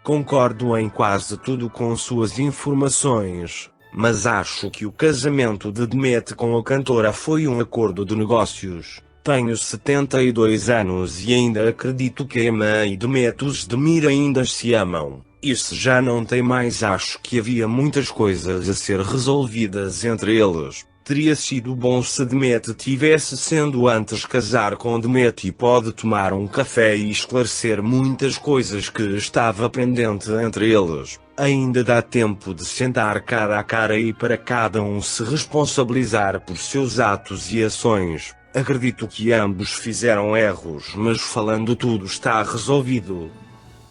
Concordo em quase tudo com suas informações, mas acho que o casamento de Demet com a cantora foi um acordo de negócios. Tenho 72 anos e ainda acredito que Emma e Demet Özdemir ainda se amam. Isso já não tem mais. Acho que havia muitas coisas a ser resolvidas entre eles. Teria sido bom se Demet tivesse sendo antes casar com Demet e pode tomar um café e esclarecer muitas coisas que estava pendente entre eles. Ainda dá tempo de sentar cara a cara e para cada um se responsabilizar por seus atos e ações. Acredito que ambos fizeram erros, mas falando tudo está resolvido.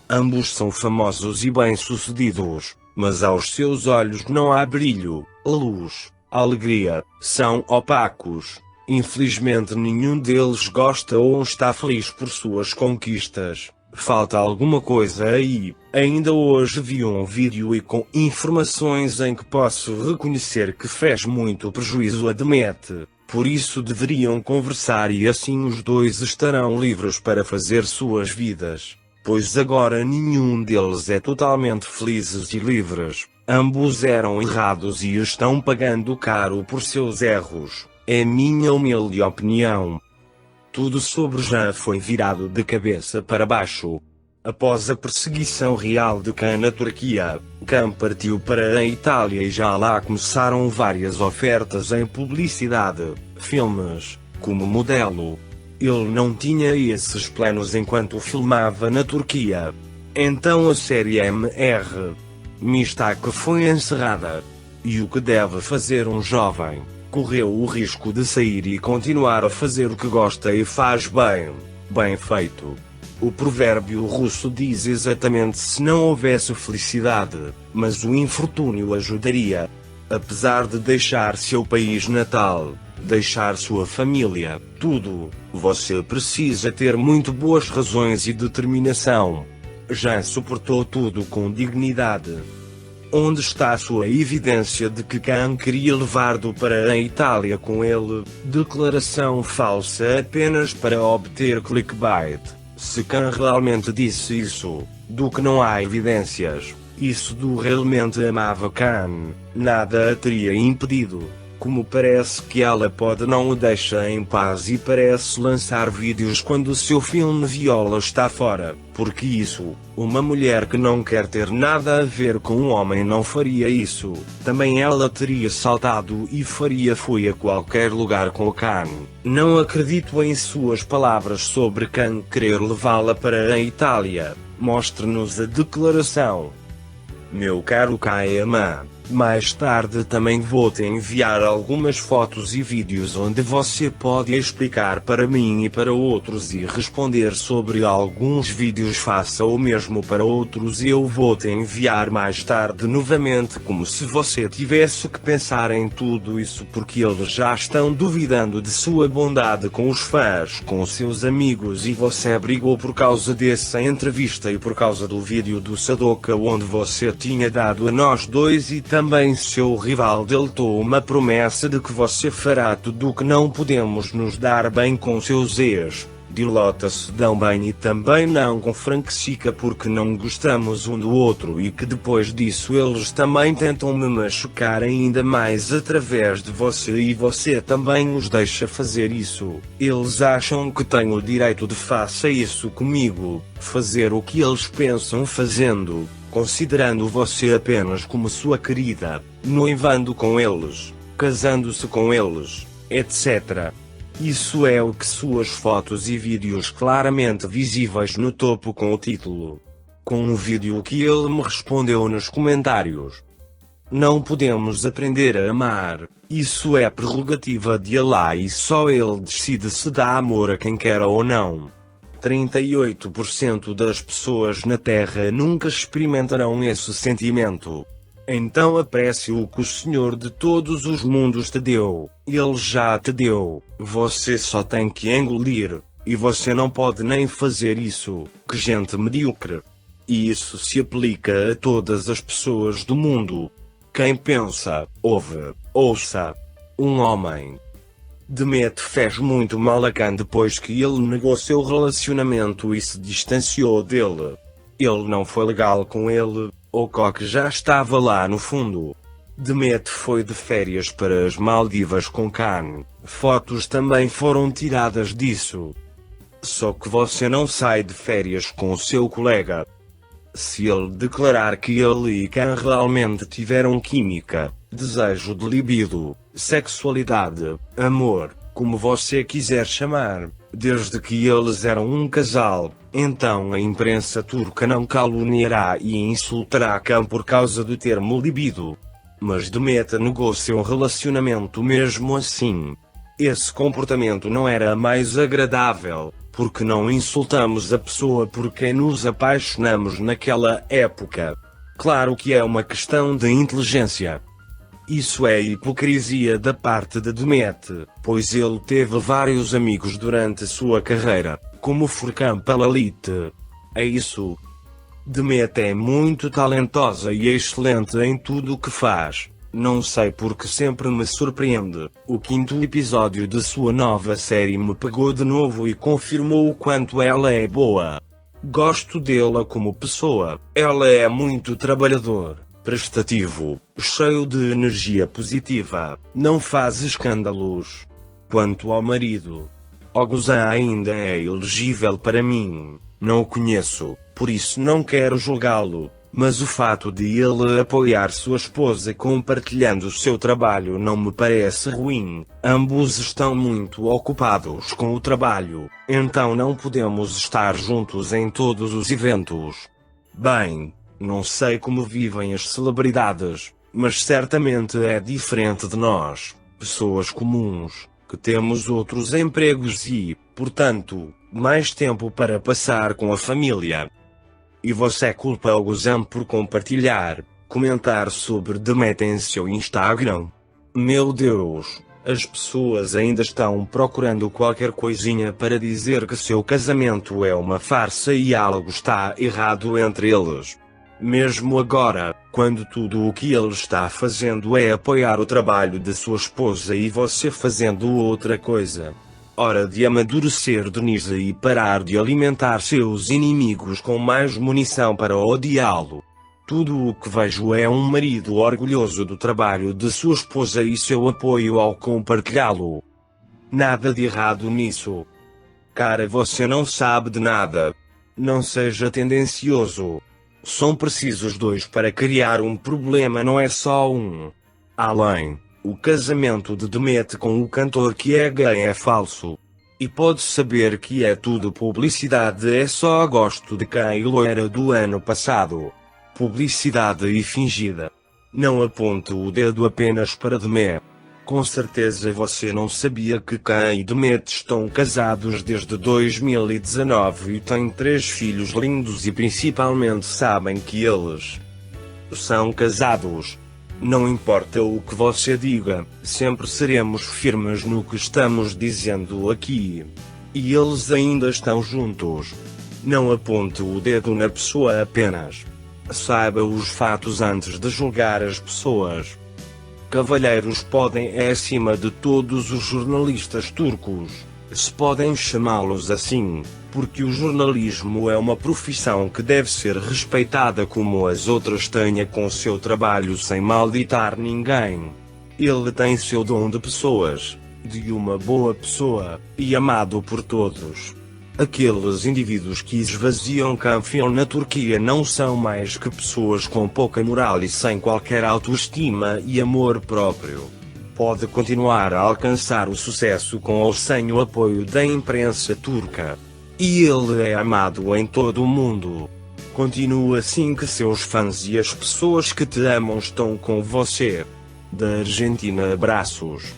Ambos são famosos e bem-sucedidos, mas aos seus olhos não há brilho, luz, alegria, são opacos. Infelizmente nenhum deles gosta ou está feliz por suas conquistas. Falta alguma coisa aí. Ainda hoje vi um vídeo e com informações em que posso reconhecer que fez muito prejuízo a Demet. Por isso deveriam conversar e assim os dois estarão livres para fazer suas vidas. Pois agora nenhum deles é totalmente felizes e livres. Ambos eram errados e estão pagando caro por seus erros. É minha humilde opinião. Tudo sobre Jean foi virado de cabeça para baixo. Após a perseguição real de Khan na Turquia, Khan partiu para a Itália e já lá começaram várias ofertas em publicidade, filmes, como modelo. Ele não tinha esses planos enquanto filmava na Turquia. Então a série MR Mistake foi encerrada. E o que deve fazer um jovem? Correu o risco de sair e continuar a fazer o que gosta e faz bem. Bem feito. O provérbio russo diz exatamente: se não houvesse felicidade, mas o infortúnio ajudaria. Apesar de deixar seu país natal, deixar sua família, tudo, você precisa ter muito boas razões e determinação. Jean suportou tudo com dignidade. Onde está a sua evidência de que Khan queria levar-do para a Itália com ele? Declaração falsa apenas para obter clickbait. Se Khan realmente disse isso, do que não há evidências, isso do realmente amava Khan, nada a teria impedido. Como parece que ela pode não o deixa em paz e parece lançar vídeos quando seu filme Viola está fora, porque isso, uma mulher que não quer ter nada a ver com um homem não faria isso. Também ela teria saltado e foi a qualquer lugar com o Khan. Não acredito em suas palavras sobre Khan querer levá-la para a Itália. Mostre-nos a declaração. Meu caro Kayama, mais tarde também vou te enviar algumas fotos e vídeos onde você pode explicar para mim e para outros e responder sobre alguns vídeos. Faça o mesmo para outros e eu vou te enviar mais tarde novamente, como se você tivesse que pensar em tudo isso porque eles já estão duvidando de sua bondade com os fãs, com seus amigos, e você brigou por causa dessa entrevista e por causa do vídeo do Sadoka onde você tinha dado a nós dois, e também seu rival deletou uma promessa de que você fará tudo o que não podemos nos dar bem com seus ex. Dilota-se dão bem e também não com Frank Sica porque não gostamos um do outro e que depois disso eles também tentam me machucar ainda mais através de você e você também os deixa fazer isso. Eles acham que têm o direito de faça isso comigo, fazer o que eles pensam fazendo, considerando você apenas como sua querida, noivando com eles, casando-se com eles, etc. Isso é o que suas fotos e vídeos claramente visíveis no topo com o título. Com um vídeo que ele me respondeu nos comentários. Não podemos aprender a amar, isso é prerrogativa de Allah e só ele decide se dá amor a quem quer ou não. 38% das pessoas na Terra nunca experimentarão esse sentimento. Então aprecie o que o Senhor de todos os mundos te deu. Ele já te deu, você só tem que engolir, e você não pode nem fazer isso. Que gente medíocre. E isso se aplica a todas as pessoas do mundo. Quem pensa, ouça. Um homem. Demet fez muito mal a Khan depois que ele negou seu relacionamento e se distanciou dele. Ele não foi legal com ele, o coque já estava lá no fundo. Demet foi de férias para as Maldivas com Khan, fotos também foram tiradas disso. Só que você não sai de férias com seu colega. Se ele declarar que ele e Khan realmente tiveram química, desejo de libido, sexualidade, amor, como você quiser chamar, desde que eles eram um casal, então a imprensa turca não caluniará e insultará Khan por causa do termo libido. Mas Demet negou seu relacionamento mesmo assim. Esse comportamento não era mais agradável, porque não insultamos a pessoa por quem nos apaixonamos naquela época. Claro que é uma questão de inteligência. Isso é hipocrisia da parte de Demet, pois ele teve vários amigos durante sua carreira, como Furkan Palalit. É isso. Demet é muito talentosa e excelente em tudo o que faz. Não sei porque sempre me surpreende. O 5º episódio de sua nova série me pegou de novo e confirmou o quanto ela é boa. Gosto dela como pessoa. Ela é muito trabalhador, prestativo, cheio de energia positiva, não faz escândalos. Quanto ao marido, Oguzhan ainda é elegível para mim. Não o conheço, por isso não quero julgá-lo. Mas o fato de ele apoiar sua esposa compartilhando seu trabalho não me parece ruim. Ambos estão muito ocupados com o trabalho, então não podemos estar juntos em todos os eventos. Bem, não sei como vivem as celebridades, mas certamente é diferente de nós, pessoas comuns, que temos outros empregos e, portanto, mais tempo para passar com a família. E você culpa Oguzhan por compartilhar, comentar sobre Demet em seu Instagram? Meu Deus, as pessoas ainda estão procurando qualquer coisinha para dizer que seu casamento é uma farsa e algo está errado entre eles. Mesmo agora, quando tudo o que ele está fazendo é apoiar o trabalho de sua esposa e você fazendo outra coisa. Hora de amadurecer, Denise, e parar de alimentar seus inimigos com mais munição para odiá-lo. Tudo o que vejo é um marido orgulhoso do trabalho de sua esposa e seu apoio ao compartilhá-lo. Nada de errado nisso. Cara, você não sabe de nada. Não seja tendencioso. São precisos dois para criar um problema, não é só um. Além, o casamento de Demet com o cantor que é gay é falso. E pode saber que é tudo publicidade, é só gosto de quem ele era do ano passado. Publicidade e fingida. Não aponte o dedo apenas para Demet. Com certeza você não sabia que Khan e Demet estão casados desde 2019 e têm 3 filhos lindos e principalmente sabem que eles são casados. Não importa o que você diga, sempre seremos firmes no que estamos dizendo aqui. E eles ainda estão juntos. Não aponte o dedo na pessoa apenas. Saiba os fatos antes de julgar as pessoas. Cavalheiros podem é acima de todos os jornalistas turcos, se podem chamá-los assim, porque o jornalismo é uma profissão que deve ser respeitada como as outras. Tenha com seu trabalho sem malditar ninguém. Ele tem seu dom de pessoas, de uma boa pessoa, e amado por todos. Aqueles indivíduos que esvaziam Canfil na Turquia não são mais que pessoas com pouca moral e sem qualquer autoestima e amor próprio. Pode continuar a alcançar o sucesso com ou sem o apoio da imprensa turca. E ele é amado em todo o mundo. Continua assim que seus fãs e as pessoas que te amam estão com você. Da Argentina, abraços.